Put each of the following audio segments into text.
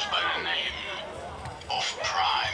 goes by the name of Prime.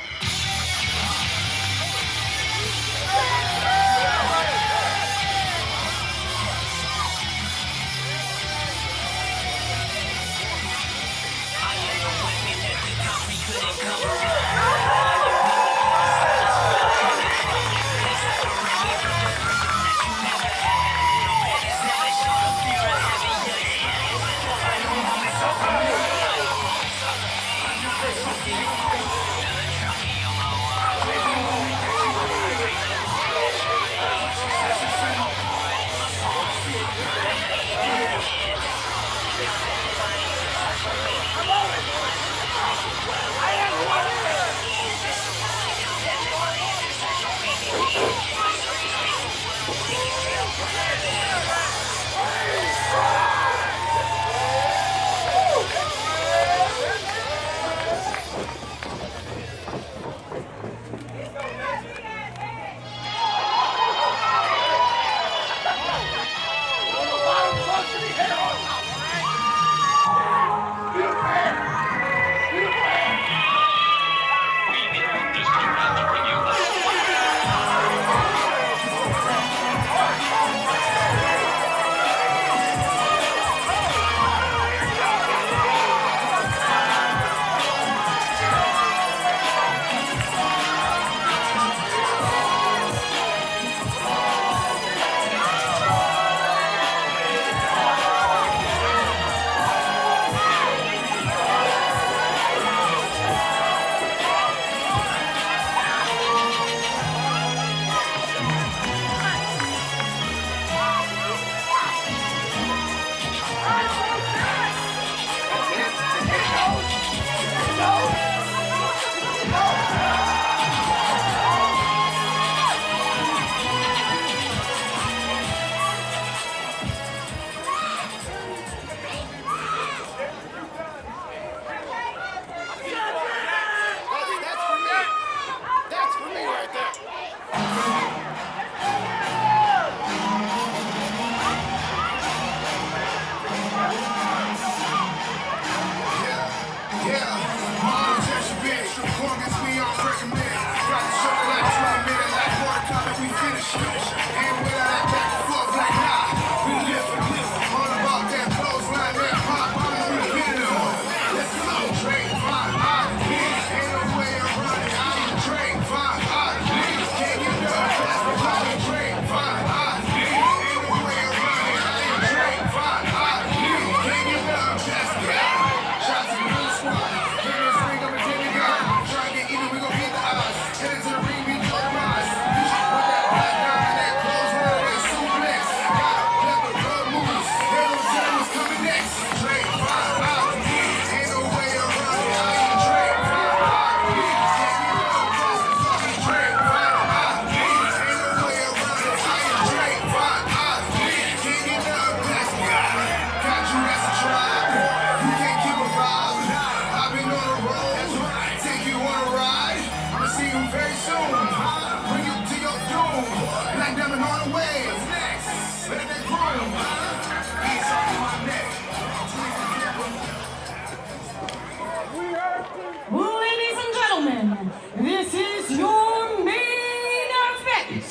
Ladies and gentlemen, this is your main event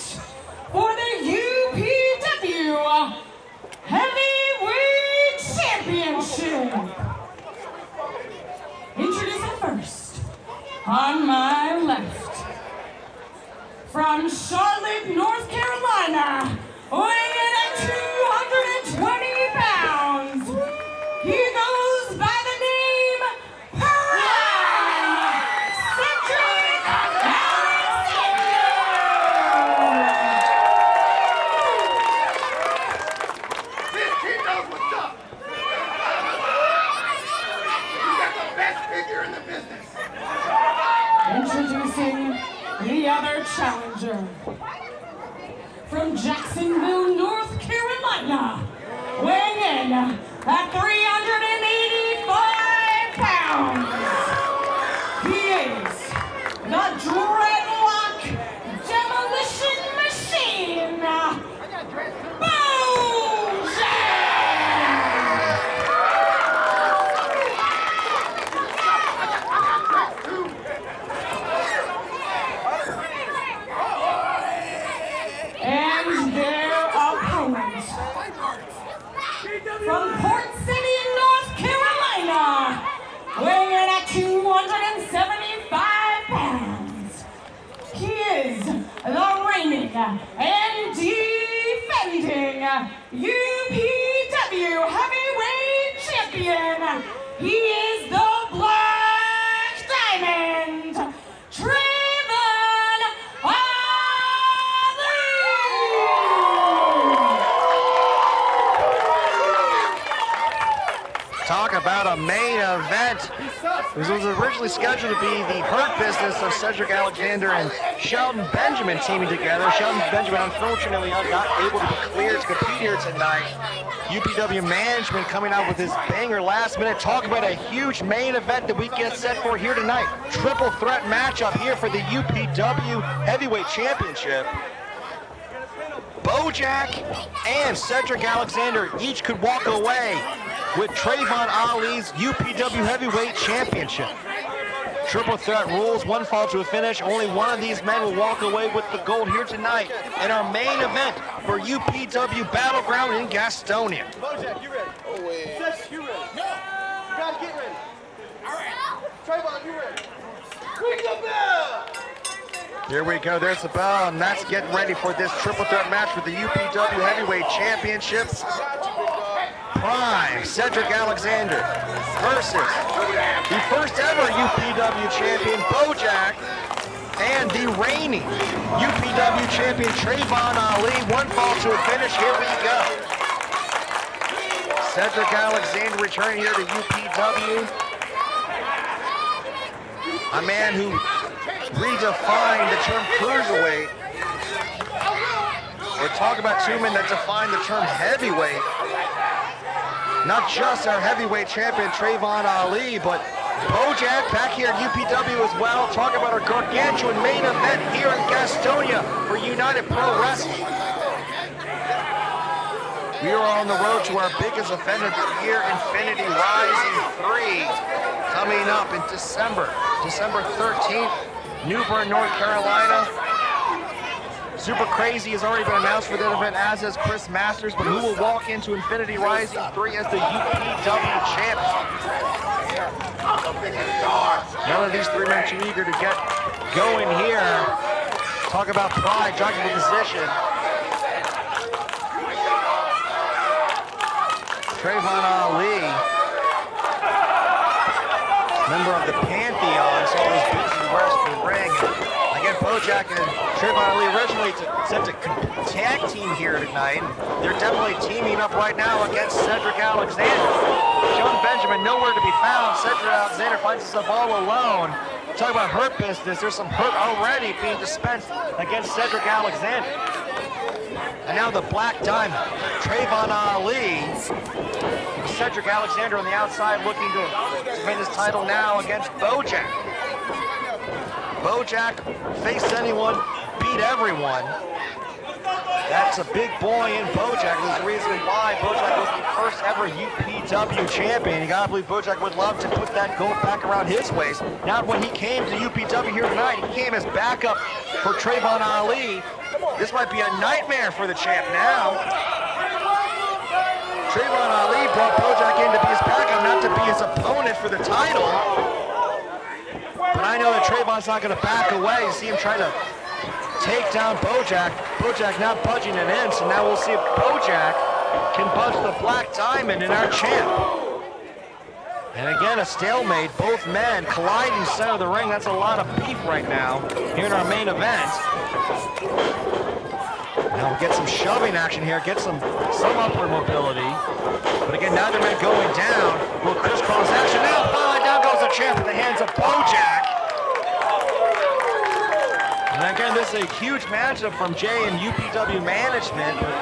for the UPW Heavyweight Championship. Introducing first, on my left, from Charlotte, North Carolina, weighing in at 220 pounds, he goes by the name Prime, Cedric This kid knows what's up. You got the best figure in the business. Introducing the other challenger, from Jacksonville, North Carolina, weighing in at 385 pounds. He is the Dreadlock Demolition Machine, Bojack! and defending UPW Heavyweight Champion, he is the Black Diamond, Trey'von Ali! Talk about a main event. This was originally scheduled to be the Hurt Business of Cedric Alexander and Shelton Benjamin teaming together. Shelton Benjamin unfortunately not able to be cleared to compete here tonight. UPW management coming out with this banger last minute. Talk about a huge main event that we get set for here tonight. Triple threat matchup here for the UPW Heavyweight Championship. Bojack and Cedric Alexander each could walk away with Trey'von Ali's UPW Heavyweight Championship. Triple threat rules, one fall to a finish. Only one of these men will walk away with the gold here tonight in our main event for UPW Battleground in Gastonia. Bojack, you ready? Oh, wait. Cedric, you ready? No. You gotta get ready. All right. Trey'von, you ready? Ring the bell! Here we go, there's the bell, and that's getting ready for this triple threat match for the UPW Heavyweight Championship. Prime Cedric Alexander versus the first ever UPW champion, Bojack, and the reigning UPW champion, Trey'von Ali. One fall to a finish, here we go. Cedric Alexander returning here to UPW. A man who redefined the term cruiserweight. We're talking about two men that define the term heavyweight. Not just our heavyweight champion, Trey'von Ali, but Bojack back here at UPW as well. Talk about our gargantuan main event here in Gastonia for United Pro Wrestling. We are on the road to our biggest event of the year, Infinity Rising 3, coming up in December 13th, Newbern, North Carolina. Super Crazy has already been announced for that event, as is Chris Masters, but who will walk into Infinity Rising 3 as the UPW champion? None of these three men too eager to get going here. Talk about pride, jockey for position. Trey'von Ali, member of the Pantheon, so his business wears for the ring. Again, Bojack and Trey'von Ali originally set to tag team here tonight. They're definitely teaming up right now against Cedric Alexander. Shelton Benjamin nowhere to be found. Cedric Alexander finds himself all alone. Talk about hurt business. There's some hurt already being dispensed against Cedric Alexander. And now the Black Diamond, Trey'von Ali. Cedric Alexander on the outside looking to defend his title now against Bojack. Bojack faced anyone, beat everyone. That's a big boy in Bojack. There's a reason why Bojack was the first ever UPW champion. You gotta believe Bojack would love to put that gold back around his waist. Now when he came to UPW here tonight, he came as backup for Trey'von Ali. This might be a nightmare for the champ now. Trey'von Ali brought Bojack in to be his backup, not to be his opponent for the title. But I know that Trey'von's not going to back away. You see him trying to take down Bojack. Bojack not budging it in, so now we'll see if Bojack can budge the Black Diamond in our champ. And again, a stalemate. Both men colliding center of the ring. That's a lot of beef right now here in our main event. Now we'll get some shoving action here, get some upward mobility. But again, neither man going down. Will crisscross action. Now finally down goes the champ in the hands of Bojack. And again, this is a huge matchup from Jay and UPW management. But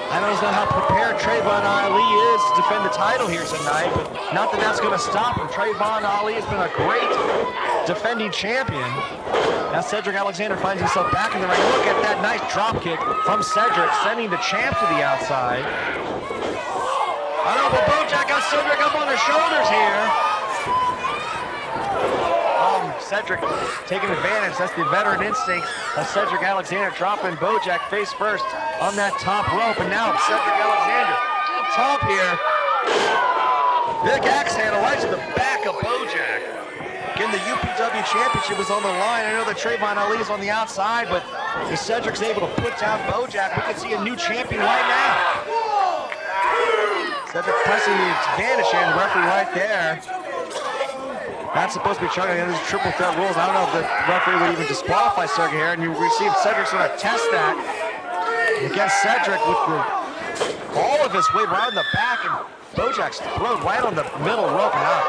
I don't know how prepared Trey'von Ali is to defend the title here tonight, but not that that's going to stop him. Trey'von Ali has been a great defending champion. Now Cedric Alexander finds himself back in the ring. Look at that nice drop kick from Cedric, sending the champ to the outside. I know, but Bojack got Cedric up on the shoulders here. Cedric taking advantage. That's the veteran instinct of Cedric Alexander, dropping Bojack face first on that top rope. And now Cedric Alexander up top here. Big axe handle right to the back of Bojack. Again, win the UPW championship is on the line. I know that Trey'von Ali is on the outside, but if Cedric's able to put down Bojack, we could see a new champion right now. Cedric pressing the advantage here, and the referee right there. Not supposed to be chugging. There's triple threat rules. I don't know if the referee would even disqualify Cedric here, and you receive Cedric's going to test that against Cedric with all of his weight right in the back, and Bojack's thrown right on the middle rope. And now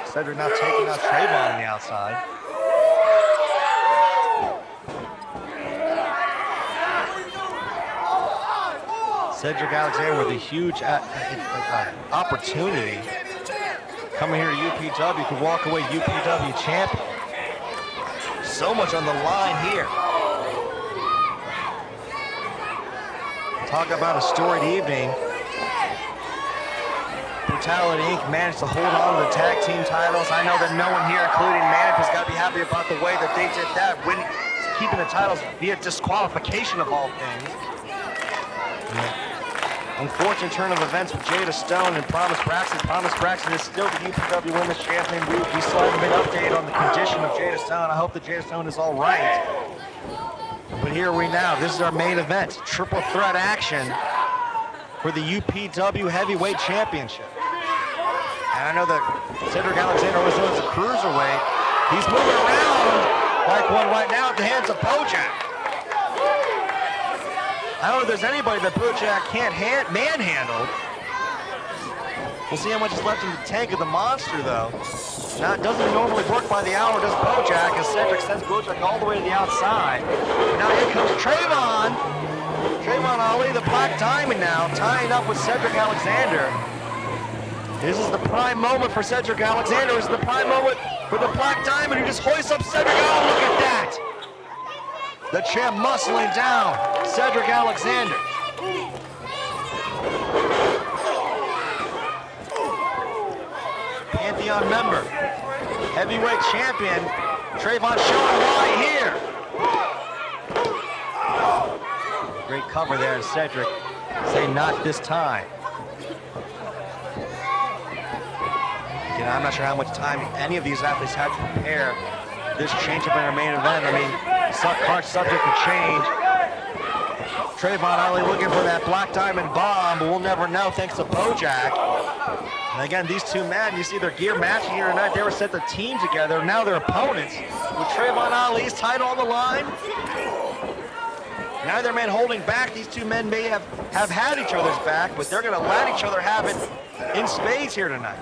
Cedric now taking out Trey'von on the outside. Cedric Alexander with a huge opportunity. Coming here to UPW, could walk away UPW champion. So much on the line here. Talk about a storied evening. Brutality Inc. managed to hold on to the tag team titles. I know that no one here, including Manic, has got to be happy about the way that they did that, keeping the titles via disqualification of all things. Unfortunate turn of events with Jada Stone and Promise Braxton. Promise Braxton is still the UPW Women's Champion. We still haven't been updated on the condition of Jada Stone. I hope that Jada Stone is all right. But here we now. This is our main event. Triple threat action for the UPW Heavyweight Championship. And I know that Cedric Alexander was known as a cruiserweight. He's moving around like one right now at the hands of Bojack. I don't know if there's anybody that Bojack can't manhandle. We'll see how much is left in the tank of the monster, though. Now, it doesn't normally work by the hour, does Bojack, as Cedric sends Bojack all the way to the outside. Now here comes Trey'von. Trey'von Ali, the Black Diamond now, tying up with Cedric Alexander. This is the prime moment for Cedric Alexander. This is the prime moment for the Black Diamond, who just hoists up Cedric. Oh, look at that! The champ muscling down Cedric Alexander. Pantheon member, heavyweight champion, Trey'von showing why here. Great cover there, and Cedric saying not this time. Again, I'm not sure how much time any of these athletes had to prepare this change-up in our main event. I mean, hard subject to change. Trey'von Ali looking for that Black Diamond bomb, but we'll never know thanks to Bojack. And again, these two men, you see their gear matching here tonight. They were set the team together. Now they're opponents. With Trey'von Ali's title on the line, neither man holding back. These two men may have had each other's back, but they're going to let each other have it in spades here tonight.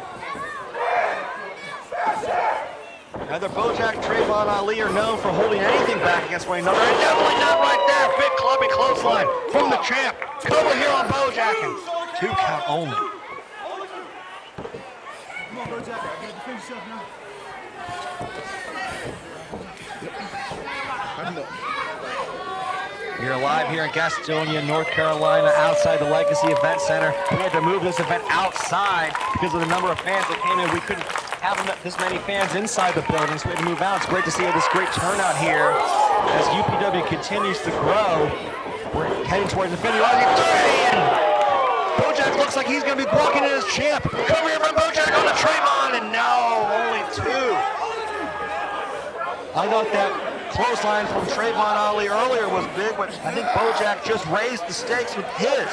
Neither Bojack, Trey'von Ali are known for holding anything back against one another. And definitely not right there. Big clubbing clothesline from the champ. Cover here on Bojack, and 2 count only. Come on, Bojack. I got to defend yourself now. You're live here in Gastonia, North Carolina, outside the Legacy Event Center. We had to move this event outside because of the number of fans that came in. We couldn't have this many fans inside the building, so we had to move out. It's great to see this great turnout here as UPW continues to grow. We're heading towards Infinity. And Bojack looks like he's going to be walking in as champ. Cover here from Bojack on the Trey'von, and no, only 2. I thought that clothesline from Trey'von Ali earlier was big, but I think Bojack just raised the stakes with his.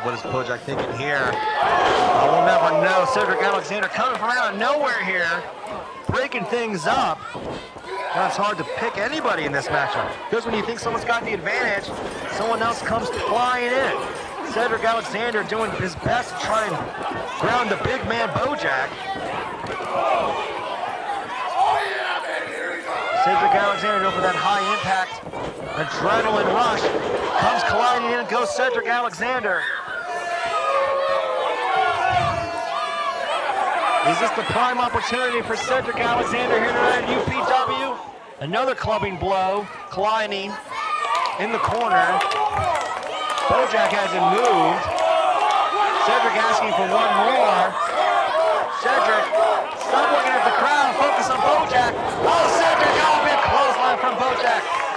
What is Bojack thinking here? We'll never know. Cedric Alexander coming from out of nowhere here, breaking things up. Now it's hard to pick anybody in this matchup, because when you think someone's got the advantage, someone else comes flying in. Cedric Alexander doing his best to try and ground the big man Bojack. Cedric Alexander going for that high impact adrenaline rush. Comes colliding in, goes Cedric Alexander. Is this the prime opportunity for Cedric Alexander here tonight at UPW? Another clubbing blow, colliding in the corner. Bojack hasn't moved. Cedric asking for one more. Cedric, stop looking at the crowd, focus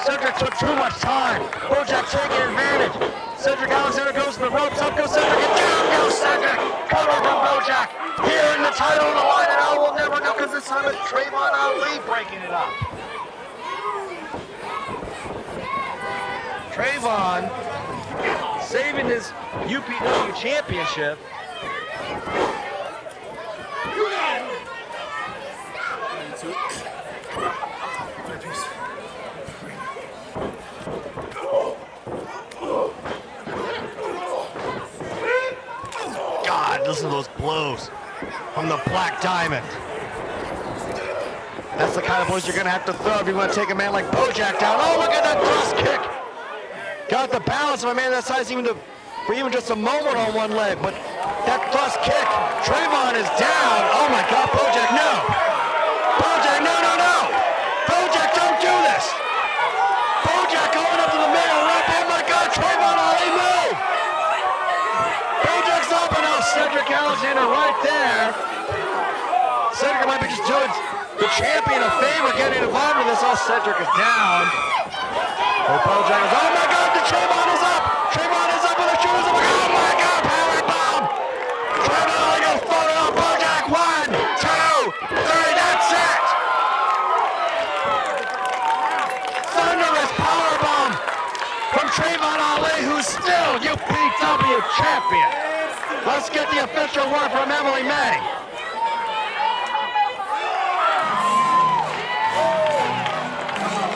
Cedric took too much time. Bojack taking advantage. Cedric Alexander goes to the ropes. Up goes Cedric, and down goes Cedric. Cover from Bojack. Here in the title on the line, and I will never know because this time it's Trey'von Ali breaking it up. Trey'von saving his UPW championship. God, listen to those blows from the Black Diamond. That's the kind of blows you're gonna have to throw if you want to take a man like Bojack down. Oh, look at that thrust kick. Got the balance of a man that size for even just a moment on one leg, but that thrust kick, Trey'von is down. Oh my God, Bojack, no. Bojack, no. Bojack, don't do this. Bojack going up to the middle rope. Oh my God, Trey'von Ali, move. Bojack's up, and now Cedric Alexander right there. Cedric might be just doing the champion a favor getting involved in this. Oh, Cedric is down. Oh, Bojack is, oh my God, the Trey'von is up. Trey'von is up with the shoulders. Oh my God, power bomb. Trey'von Ali goes floating on Bojack. 1, 2, 3, that's it. Thunderous power bomb from Trey'von Ali, who's still UPW champion. Let's get the official word from Emily May.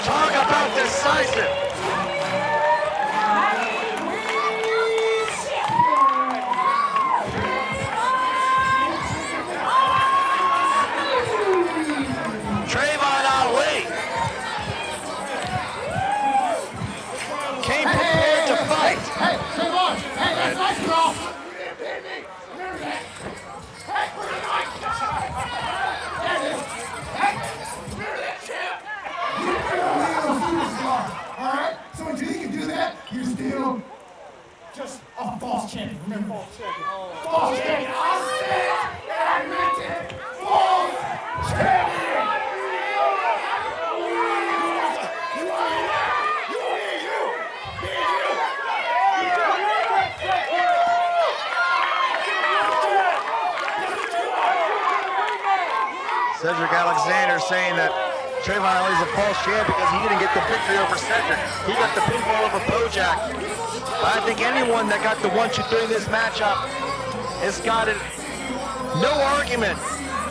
Talk about decisive. Trey'von Ali came prepared to fight. Hey, Trey'von! Hey, that's nice, girl! Alright, so until you can do that, you're still just a false champion. Remember, false champion. False champion! I said, I meant it! False champion! Cedric Alexander saying that Trey'von Ali is a false champ because he didn't get the victory over Cedric. He got the pinfall over Bojack. But I think anyone that got the 1-2-3 in this matchup has got it. No argument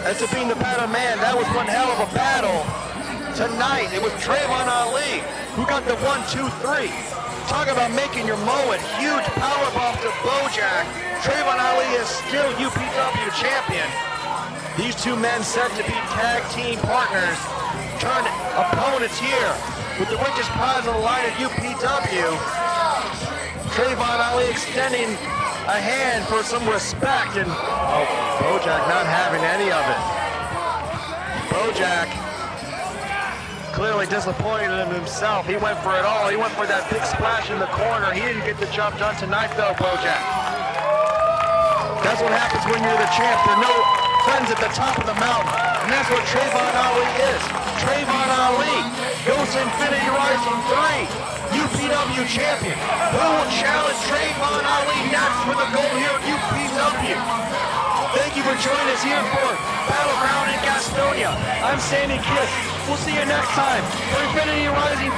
as to being the better man. That was one hell of a battle. Tonight, it was Trey'von Ali who got the 1-2-3. Talk about making your moment. Huge powerbomb to Bojack. Trey'von Ali is still UPW champion. These two men set to be tag team partners, turned opponents here with the richest prize on the line at UPW. Trey'von Ali extending a hand for some respect, and Bojack not having any of it. Bojack clearly disappointed in himself. He went for it all. He went for that big splash in the corner. He didn't get the job done tonight though, Bojack. That's what happens when you're the champ. There are no friends at the top of the mountain. And that's what Trey'von Ali is. Trey'von Ali goes to Infinity Rising 3, UPW champion. Who will challenge Trey'von Ali next for the gold here at UPW? Thank you for joining us here for Battleground in Gastonia. I'm Sandy Kiss. We'll see you next time for Infinity Rising